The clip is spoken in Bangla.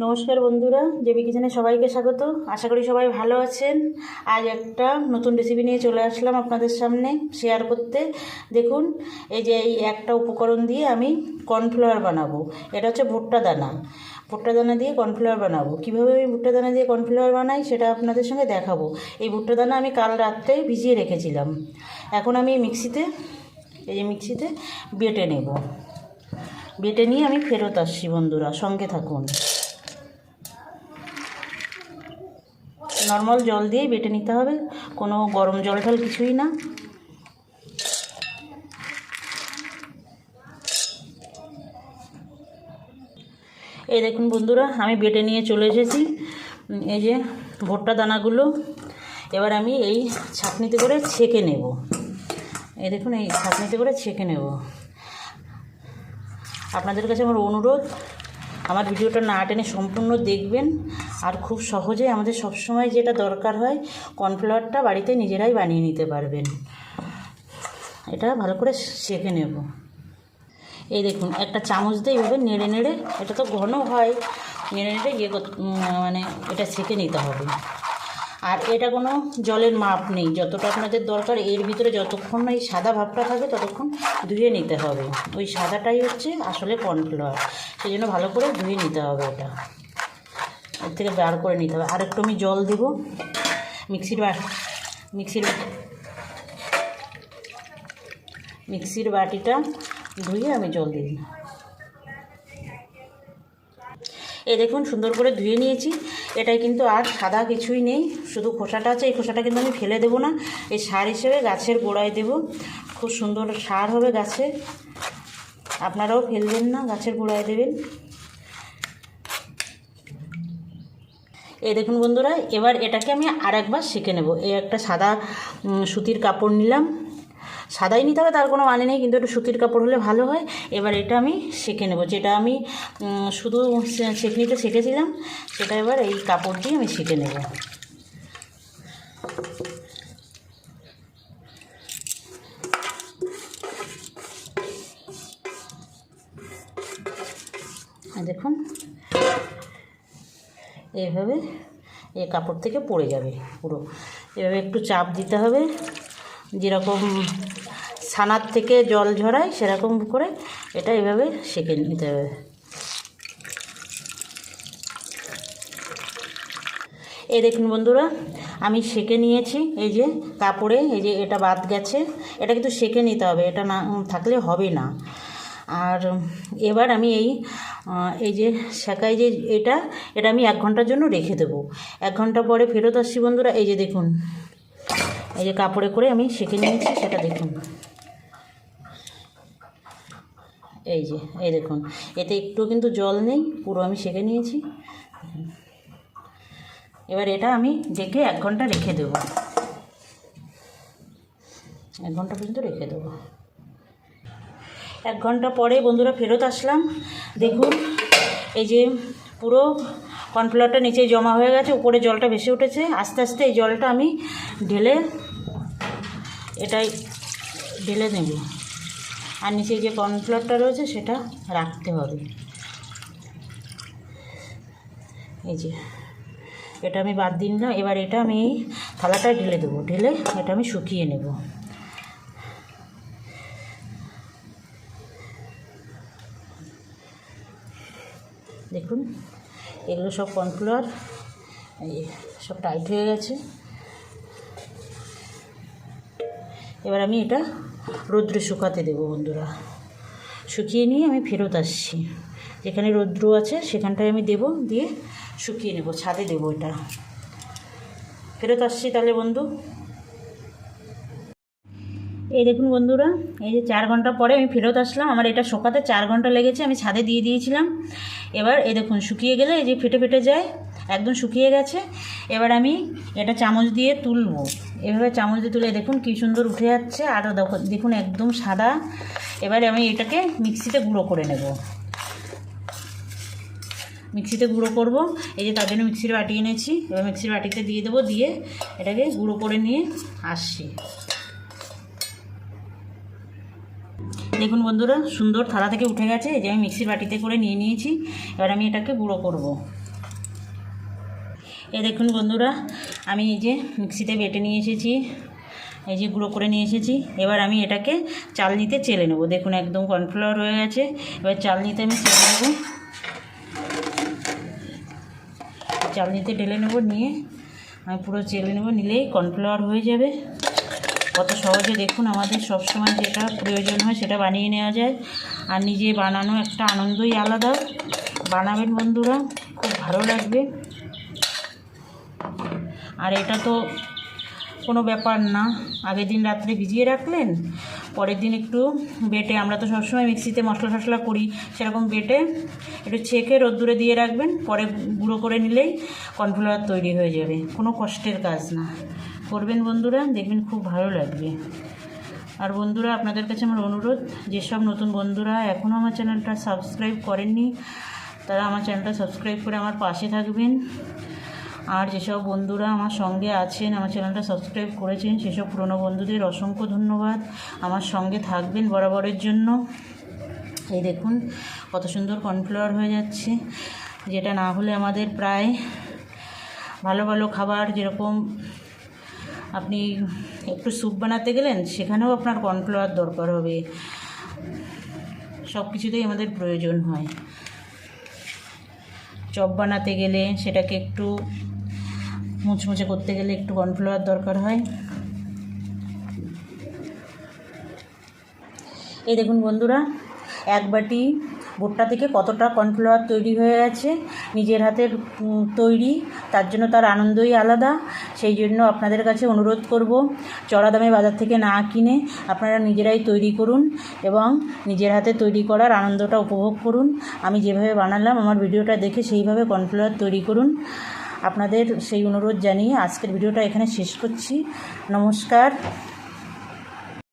নমস্কার বন্ধুরা, জেবি কিচেনে সবাইকে স্বাগত। আশা করি সবাই ভালো আছেন। আজ একটা নতুন রেসিপি নিয়ে চলে আসলাম আপনাদের সামনে শেয়ার করতে। দেখুন, এই যে এই একটা উপকরণ দিয়ে আমি কর্নফ্লাওয়ার বানাবো। এটা হচ্ছে ভুট্টা দানা। ভুট্টা দানা দিয়ে কর্নফ্লাওয়ার বানাবো। কীভাবে আমি ভুট্টা দানা দিয়ে কর্নফ্লাওয়ার বানাই সেটা আপনাদের সঙ্গে দেখাবো। এই ভুট্টা দানা আমি কাল রাত্রে ভিজিয়ে রেখেছিলাম। এখন আমি মিক্সিতে বেটে নেব। বেটে নিয়ে আমি ফেরত আসছি বন্ধুরা, সঙ্গে থাকুন। নর্মাল জল দিয়েই বেটে নিতে হবে, কোনো গরম জল টল কিছুই না। এই দেখুন বন্ধুরা, আমি বেটে নিয়ে চলে এসেছি। এই যে ভুট্টা দানাগুলো এবার আমি এই ছাঁকনিতে করে ছেঁকে নেব। এই দেখুন, এই ছাঁকনিতে করে ছেঁকে নেব। আপনাদের কাছে আমার অনুরোধ, আমার ভিডিওটা না টেনে সম্পূর্ণ দেখবেন। আর খুব সহজে আমাদের সবসময় যেটা দরকার হয়, কর্নফ্লাওয়ারটা বাড়িতে নিজেরাই বানিয়ে নিতে পারবেন। এটা ভালো করে ছেঁকে নেব। এই দেখুন, একটা চামচ দিয়ে এইভাবে নেড়ে নেড়ে, এটা তো ঘন হয়, নেড়ে নেড়ে মানে এটা ছেঁকে নিতে হবে। আর এটা কোনো জলের মাপ নেই, যতটা আপনাদের দরকার এর ভিতরে যতক্ষণ না এই সাদা ভাবটা থাকবে ততক্ষণ ধুয়ে নিতে হবে। ওই সাদাটাই হচ্ছে আসলে কর্নফ্লাওয়ার, সেই জন্য ভালো করে ধুয়ে নিতে হবে। এটা এর থেকে বার করে নিতে হবে। আর একটু আমি জল দেব। মিক্সির বাটিটা ধুয়ে আমি জল দিই। এই দেখুন, সুন্দর করে ধুয়ে নিয়েছি। এটাই কিন্তু আর সাদা কিছুই নেই, শুধু খোসাটা আছে। এই খোসাটা কিন্তু আমি ফেলে দেবো না, এই সার হিসেবে গাছের গোড়ায় দেব। খুব সুন্দর সার হবে গাছে, আপনারাও ফেলবেন না, গাছের গোড়ায় দেবেন। এই দেখুন বন্ধুরা, এবার এটাকে আমি আর একবার সেঁকে নেব। এই একটা সাদা সুতির কাপড় নিলাম। সাদাই নিতে হবে তার কোনো মানে নেই, কিন্তু একটু সুতির কাপড় হলে ভালো হয়। এবার এটা আমি সেঁকে নেব। যেটা আমি শুধু ছেঁকনিতে সেঁকেছিলাম, সেটা এবার এই কাপড় দিয়ে আমি সেঁকে নেব। দেখুন, এইভাবে এই কাপড় থেকে পড়ে যাবে পুরো। এভাবে একটু চাপ দিতে হবে, যেরকম ছানার থেকে জল ঝরায় সেরকম করে এটা এভাবে সেঁকে নিতে হবে। এই দেখুন বন্ধুরা, আমি সেঁকে নিয়েছি। এই যে কাপড়ে, এই যে এটা বাদ গেছে, এটা কিন্তু সেঁকে নিতে হবে, এটা না থাকলে হবে না। আর এবার আমি এই যে সেঁকাই যে এটা আমি 1 ঘন্টার জন্য রেখে দেবো। 1 ঘন্টা পরে ফেরত আসছি বন্ধুরা। এই যে দেখুন, এই যে কাপড়ে করে আমি সেঁকে নিয়েছি, সেটা দেখুন। এই দেখুন, এতে একটু কিন্তু জল নেই, পুরো আমি সেঁকে নিয়েছি। এবার এটা আমি ঢেকে 1 ঘন্টা রেখে দেব। 1 ঘন্টা পর্যন্ত রেখে দেবো। 1 ঘন্টা পরে বন্ধুরা ফেরত আসলাম। দেখুন, এই যে পুরো কর্নফ্লাওয়ারটা নিচে জমা হয়ে গেছে, উপরে জলটা ভেসে উঠেছে। আস্তে আস্তে এই জলটা আমি ঢেলে নেব। আর নিচে যে কর্নফ্লাওয়ারটা রয়েছে সেটা রাখতে হবে। এই যে এটা আমি বাদ দিয়ে নিলাম। এবার এটা আমি এই থালাটায় ঢেলে দেবো। ঢেলে এটা আমি শুকিয়ে নেব। দেখুন, এগুলো সব কর্নফ্লাওয়ার এই সব টাইট হয়ে গেছে। এবার আমি এটা রৌদ্রে শুকাতে দেবো বন্ধুরা। শুকিয়ে নিয়ে আমি ফেরত আসছি। যেখানে রৌদ্র আছে সেখানটায় আমি দেবো, দিয়ে শুকিয়ে নেব, ছাদে দেবো। এটা ফেরত আসছি তাহলে বন্ধু। এই দেখুন বন্ধুরা, এই যে 4 ঘন্টা পরে আমি ফেরত আসলাম। আমার এটা শুকাতে 4 ঘন্টা লেগেছে, আমি ছাদে দিয়ে দিয়েছিলাম। এবার এই দেখুন শুকিয়ে গেলে এই যে ফেটে ফেটে যায়, একদম শুকিয়ে গেছে। এবার আমি এটা চামচ দিয়ে তুলবো। এভাবে চামচ দিয়ে তুলে দেখুন কী সুন্দর উঠে যাচ্ছে। আর দেখুন একদম সাদা। এবারে আমি এটাকে মিক্সিতে গুঁড়ো করে নেব। মিক্সিতে গুঁড়ো করব। এই যে তার জন্য মিক্সির বাটি এনেছি। এবার মিক্সির বাটিতে দিয়ে দেবো, দিয়ে এটাকে গুঁড়ো করে নিয়ে আসছি। দেখুন বন্ধুরা, সুন্দর থালা থেকে উঠে গেছে। এই যে আমি মিক্সির বাটিতে করে নিয়ে নিয়েছি। এবার আমি এটাকে গুঁড়ো করব। এই দেখুন বন্ধুরা, আমি এই যে মিক্সিতে বেটে নিয়ে এসেছি, এই যে গুঁড়ো করে নিয়ে এসেছি। এবার আমি এটাকে চালনিতে চেলে নেব। দেখুন একদম কর্নফ্লাওয়ার হয়ে গেছে। এবার চালনিতে আমি চেলে নেব, চালনিতে ঢেলে নেব, নিয়ে আমি পুরো চেলে নেব, নিলেই কর্নফ্লাওয়ার হয়ে যাবে। কত সহজে দেখুন, আমাদের সবসময় যেটা প্রয়োজন হয় সেটা বানিয়ে নেওয়া যায়। আর নিজে বানানো একটা আনন্দই আলাদা। বানাবেন বন্ধুরা, খুব ভালো লাগবে। আর এটা তো কোনো ব্যাপার না, আগের দিন রাত্রে ভিজিয়ে রাখলেন, পরের দিন একটু বেটে, আমরা তো সবসময় মিক্সিতে মশলা টশলা করি, সেরকম বেটে একটু ছেঁকে রোদ্দুরে দিয়ে রাখবেন, পরে গুঁড়ো করে নিলেই কর্নফ্লাওয়ার তৈরি হয়ে যাবে। কোনো কষ্টের কাজ না, করবেন বন্ধুরা, দেখবেন খুব ভালো লাগবে। আর বন্ধুরা, আপনাদের কাছে আমার অনুরোধ, যেসব নতুন বন্ধুরা এখনও আমার চ্যানেলটা সাবস্ক্রাইব করেননি, তারা আমার চ্যানেলটা সাবস্ক্রাইব করে আমার পাশে থাকবেন। আর যেসব বন্ধুরা আমার সঙ্গে আছেন, আমার চ্যানেলটা সাবস্ক্রাইব করেছেন, সেসব পুরনো বন্ধুদের অসংখ্য ধন্যবাদ। আমার সঙ্গে থাকবেন বরাবরের জন্য। এই দেখুন কত সুন্দর কর্নফ্লাওয়ার হয়ে যাচ্ছে, যেটা না হলে আমাদের প্রায় ভালো ভালো খাবার, যেরকম আপনি একটু স্যুপ বানাতে গেলেন, সেখানেও আপনার কর্নফ্লাওয়ার দরকার হবে। সব কিছুতেই আমাদের প্রয়োজন হয়। চপ বানাতে গেলে, সেটাকে একটু মুচমুচে করতে গেলে একটু কর্নফ্লাওয়ার দরকার হয়। এই দেখুন বন্ধুরা, এক বাটি ভুট্টা থেকে কতটা কর্নফ্লাওয়ার তৈরি হয়ে গেছে। নিজের হাতের তৈরি, তার জন্য তার আনন্দই আলাদা। সেই জন্য আপনাদের কাছে অনুরোধ করব, চড়া দামে বাজার থেকে না কিনে আপনারা নিজেরাই তৈরি করুন এবং নিজের হাতে তৈরি করার আনন্দটা উপভোগ করুন। আমি যেভাবে বানালাম, আমার ভিডিওটা দেখে সেইভাবে কর্নফ্লাওয়ার তৈরি করুন। আপনাদের সেই অনুরোধ জানিয়ে আজকের ভিডিওটা এখানে শেষ করছি। নমস্কার।